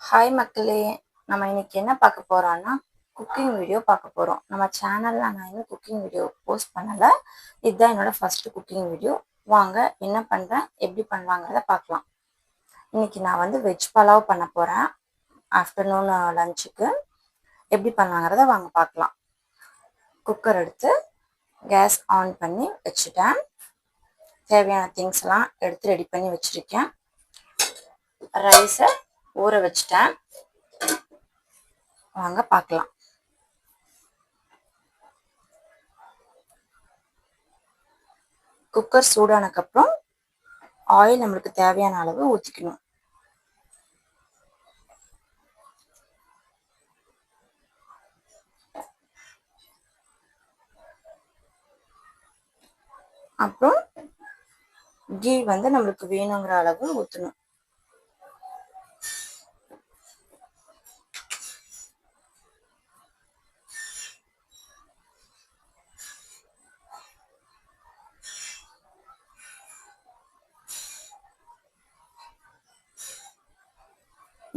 Hi மக்களே! நம்ம இன்னைக்கு என்ன பார்க்க போறோம்னா, குக்கிங் வீடியோ பார்க்க போறோம். நம்ம சேனல்ல நான் இன்னும் குக்கிங் வீடியோ போஸ்ட் பண்ணல. இதுதான் என்னோட ஃபர்ஸ்ட் குக்கிங் வீடியோ. வாங்க என்ன பண்றேன், எப்படி பண்ணலாங்கிறத பார்க்கலாம். இன்னைக்கு நான் வந்து வெஜ் பலாவ் பண்ண போறேன். ஆஃப்டர்நூன் லஞ்சுக்கு. எப்படி பண்ணலாங்கிறத வாங்க பார்க்கலாம். குக்கர் எடுத்து கேஸ் ஆன் பண்ணி வச்சுட்டேன். தேவையான திங்ஸ் எல்லாம் எடுத்து ரெடி பண்ணி வச்சிருக்கேன். ரைஸை ஊற வச்சுட்டேன். வாங்க பார்க்கலாம். குக்கர் சூடானதுக்கப்புறம் ஆயில் நம்மளுக்கு தேவையான அளவு ஊற்றிக்கணும். அப்புறம் கீ வந்து நம்மளுக்கு வேணுங்கிற அளவு ஊற்றணும்.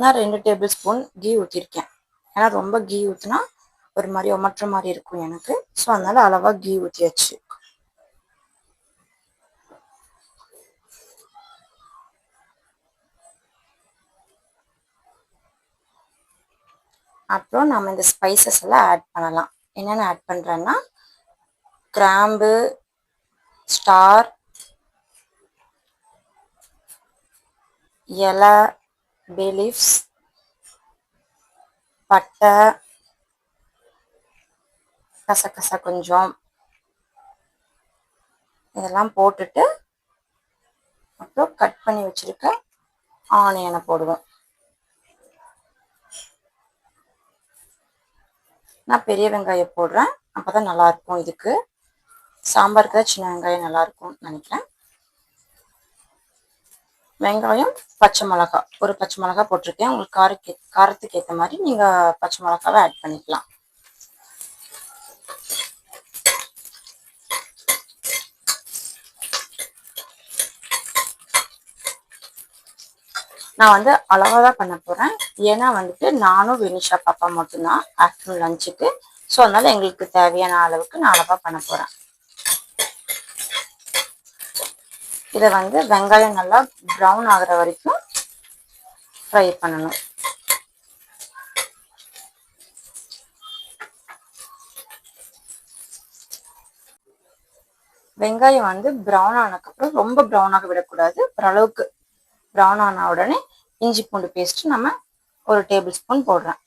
நான் 2 டேபிள் ஸ்பூன் கீ ஊற்றிருக்கேன். ஏன்னா ரொம்ப கீ ஊற்றினா ஒரு மாதிரி ஒமற்ற மாதிரி இருக்கும் எனக்கு. ஸோ அதனால அளவாக கீ ஊற்றியாச்சு. அப்புறம் நம்ம இந்த ஸ்பைசஸ் எல்லாம் ஆட் பண்ணலாம். என்னென்ன ஆட் பண்ணுறேன்னா, கிராம்பு, ஸ்டார், இலை, பே லீவ்ஸ், பட்டை, கசகசா கொஞ்சம், இதெல்லாம் போட்டுட்டு அப்புறம் கட் பண்ணி வச்சிருக்க ஆனியனை போடுவோம். நான் பெரிய வெங்காயம் போடுறேன், அப்போதான் நல்லா இருக்கும். இதுக்கு சாம்பாருக்கு தான் சின்ன வெங்காயம் நல்லா இருக்கும்னு நினைக்கிறேன். வெங்காயம், பச்சை மிளகா, ஒரு பச்சை மிளகா போட்டிருக்கேன். உங்களுக்கு காரத்துக்கு ஏற்ற மாதிரி நீங்கள் பச்சை மிளகாவை ஆட் பண்ணிக்கலாம். நான் வந்து அளவாக தான் பண்ண போகிறேன். ஏன்னா வந்துட்டு நானும் வினிஷா பாப்பா மட்டும்தான் ஆஃப்டர்நூன் லஞ்சுக்கு. ஸோ அதனால் எங்களுக்கு தேவையான அளவுக்கு நான் அளவாக பண்ண போகிறேன். இதை வந்து வெங்காயம் நல்லா ப்ரௌன் ஆகிற வரைக்கும் ஃப்ரை பண்ணணும். வெங்காயம் வந்து ப்ரௌன் ஆனதுக்கப்புறம் ரொம்ப ப்ரௌனாக விடக்கூடாது. ஓரளவுக்கு ப்ரௌன் ஆன உடனே இஞ்சி பூண்டு பேஸ்ட் நம்ம ஒரு டேபிள் ஸ்பூன் போடுறேன்.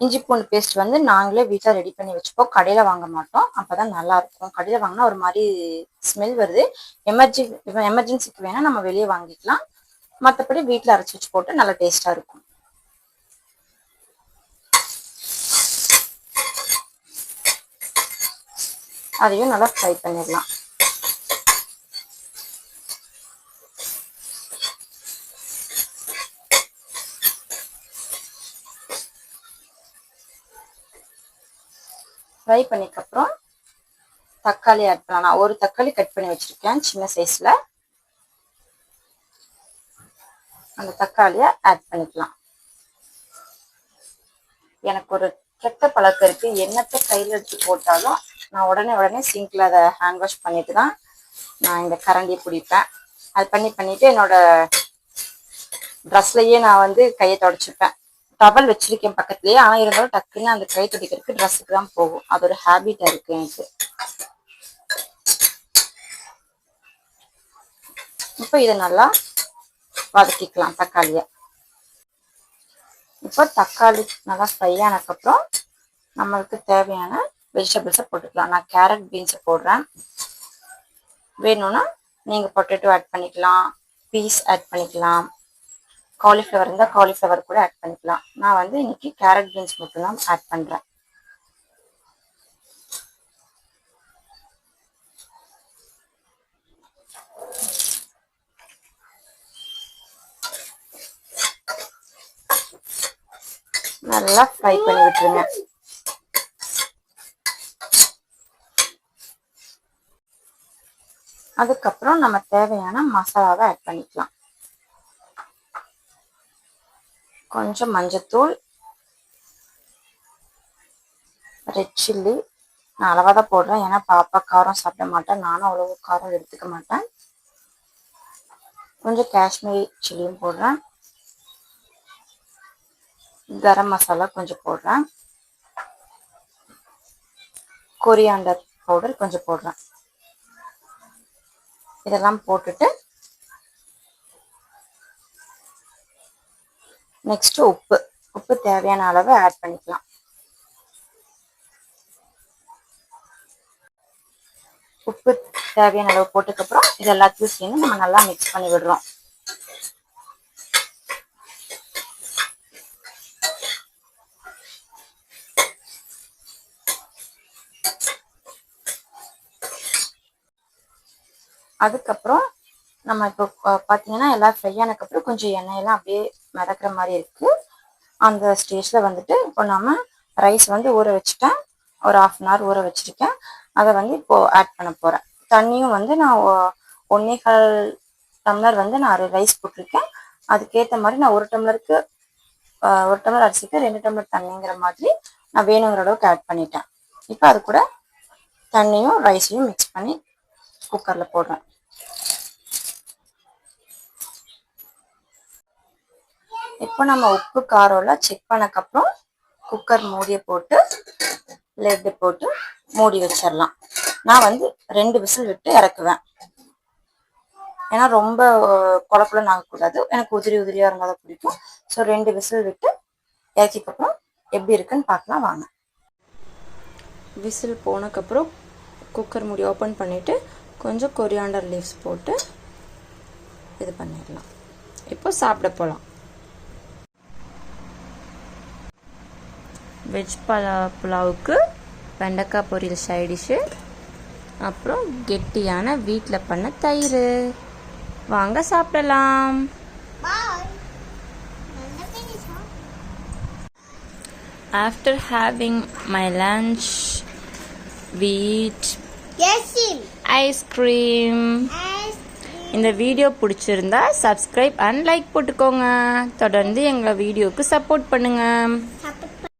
இஞ்சி பூண்டு பேஸ்ட் வந்து நாங்களே வீட்டில் ரெடி பண்ணி வச்சுப்போம். கடையில் வாங்க மாட்டோம். அப்போ தான் நல்லாயிருக்கும். கடையில் வாங்கினா ஒரு மாதிரி ஸ்மெல் வருது. எமர்ஜென்சிக்கு வேணால் நம்ம வெளியே வாங்கிக்கலாம். மற்றபடி வீட்டில் அரைச்சி வச்சு போட்டு நல்லா டேஸ்ட்டாக இருக்கும். அதையும் நல்லா ஃப்ரை பண்ணிடலாம். ஃப்ரை பண்ணிக்கப்புறம் தக்காளி ஆட் பண்ணலாம். நான் ஒரு தக்காளி கட் பண்ணி வச்சிருக்கேன் சின்ன சைஸ்ல. அந்த தக்காளியை ஆட் பண்ணிக்கலாம். எனக்கு ஒரு கெட்ட பழக்கம் இருக்கு. என்னத்தை கையில் எடுத்து போட்டாலும் நான் உடனே சிங்க்ல அதை ஹேண்ட் வாஷ் பண்ணிட்டு தான் நான் இந்த கரண்டியை பிடிப்பேன். அது பண்ணிட்டு என்னோட ட்ரெஸ்லயே நான் வந்து கையை தொடச்சிப்பேன். டவல் வச்சிருக்கேன் பக்கத்துலயே, ஆனா இருந்தாலும் டக்குன்னு அந்த கை துடைக்கிறதுக்கு ட்ரெஸ்ஸுக்கு தான் போகும். அது ஒரு ஹேபிட்டா இருக்கு எனக்கு. இப்போ இதை நல்லா வதக்கிக்கலாம் தக்காளியை. இப்போ தக்காளி நல்லா ஃப்ரை ஆனதுக்கப்புறம் நம்மளுக்கு தேவையான வெஜிடபிள்ஸை போட்டுக்கலாம். நான் கேரட் பீன்ஸை போடுறேன். வேணும்னா நீங்கள் பொட்டேட்டோ ஆட் பண்ணிக்கலாம், பீஸ் ஆட் பண்ணிக்கலாம், காலிஃப்ளவர் இருந்தால் காலிஃப்ளவர் கூட ஆட் பண்ணிக்கலாம். நான் வந்து இன்னைக்கு கேரட் பீன்ஸ் மட்டும்தான் ஆட் பண்ணுறேன். நல்லா ஃப்ரை பண்ணி விட்டுருங்க. அதுக்கப்புறம் நம்ம தேவையான மசாலாவை ஆட் பண்ணிக்கலாம். கொஞ்சம் மஞ்சத்தூள், ரெட் சில்லி நான் அளவாக தான் போடுறேன். ஏன்னா பாப்பா காரம் சாப்பிட மாட்டேன், நானும் அவ்வளோ காரம் எடுத்துக்க மாட்டேன். கொஞ்சம் காஷ்மீரி சில்லியும் போடுறேன். கரம் மசாலா கொஞ்சம் போடுறேன். கொரியாண்டர் பவுடர் கொஞ்சம் போடுறேன். இதெல்லாம் போட்டுட்டு நெக்ஸ்ட் உப்பு தேவையான அளவு ஆட் பண்ணிக்கலாம். உப்பு தேவையான அளவு போட்டதுக்கப்புறம் இது எல்லாத்தையும் சேர்ந்து நம்ம நல்லா மிக்ஸ் பண்ணி விடுறோம். அதுக்கப்புறம் நம்ம இப்போ பார்த்தீங்கன்னா எல்லாம் ஃப்ரை ஆனதுக்கப்புறம் கொஞ்சம் எண்ணெயெல்லாம் அப்படியே மிதக்கிற மாதிரி இருக்குது. அந்த ஸ்டேஜில் வந்துட்டு இப்போ நம்ம ரைஸ் வந்து ஊற வச்சுட்டேன், ஒரு 1/2 hour ஊற வச்சுருக்கேன். அதை வந்து இப்போது ஆட் பண்ண போகிறேன். தண்ணியும் வந்து நான் 1.25 டம்ளர் வந்து நான் ரைஸ் போட்டிருக்கேன். அதுக்கேற்ற மாதிரி நான் 1 டம்ளருக்கு 1 டம்ளர் அரிசிக்கு 2 டம்ளர் தண்ணிங்கிற மாதிரி நான் வேணுங்கிற அளவுக்கு ஆட் பண்ணிட்டேன். இப்போ அது கூட தண்ணியும் ரைஸையும் மிக்ஸ் பண்ணி குக்கரில் போடுறேன். இப்போ நம்ம உப்பு காரம்லாம் செக் பண்ணக்கப்புறம் குக்கர் மூடியை போட்டு லெட்டு போட்டு மூடி வச்சிடலாம். நான் வந்து 2 விசில் விட்டு இறக்குவேன். ஏன்னா ரொம்ப குழப்பலாம் ஆகக்கூடாது, எனக்கு உதிரியாக இருந்தால் தான் பிடிக்கும். ஸோ 2 விசில் விட்டு இறக்கிக்கப்புறம் எப்படி இருக்குன்னு பார்க்கலாம் வாங்க. விசில் போனதுக்கப்புறம் குக்கர் மூடி ஓப்பன் பண்ணிவிட்டு கொஞ்சம் கொரியாண்டர் லீவ்ஸ் போட்டு இது பண்ணிடலாம். இப்போ சாப்பிட போகலாம். வெஜ் புலாவுக்கு வெண்டைக்காய் பொரியல் சைடிஷ்ஷு, அப்புறம் கெட்டியான வீட்டில் பண்ண தயிர். வாங்க சாப்பிடலாம். After having my lunch, we eat ice cream. இந்த வீடியோ பிடிச்சிருந்தா சப்ஸ்கிரைப் அண்ட் லைக் போட்டுக்கோங்க. தொடர்ந்து எங்கள் வீடியோவுக்கு சப்போர்ட் பண்ணுங்கள்.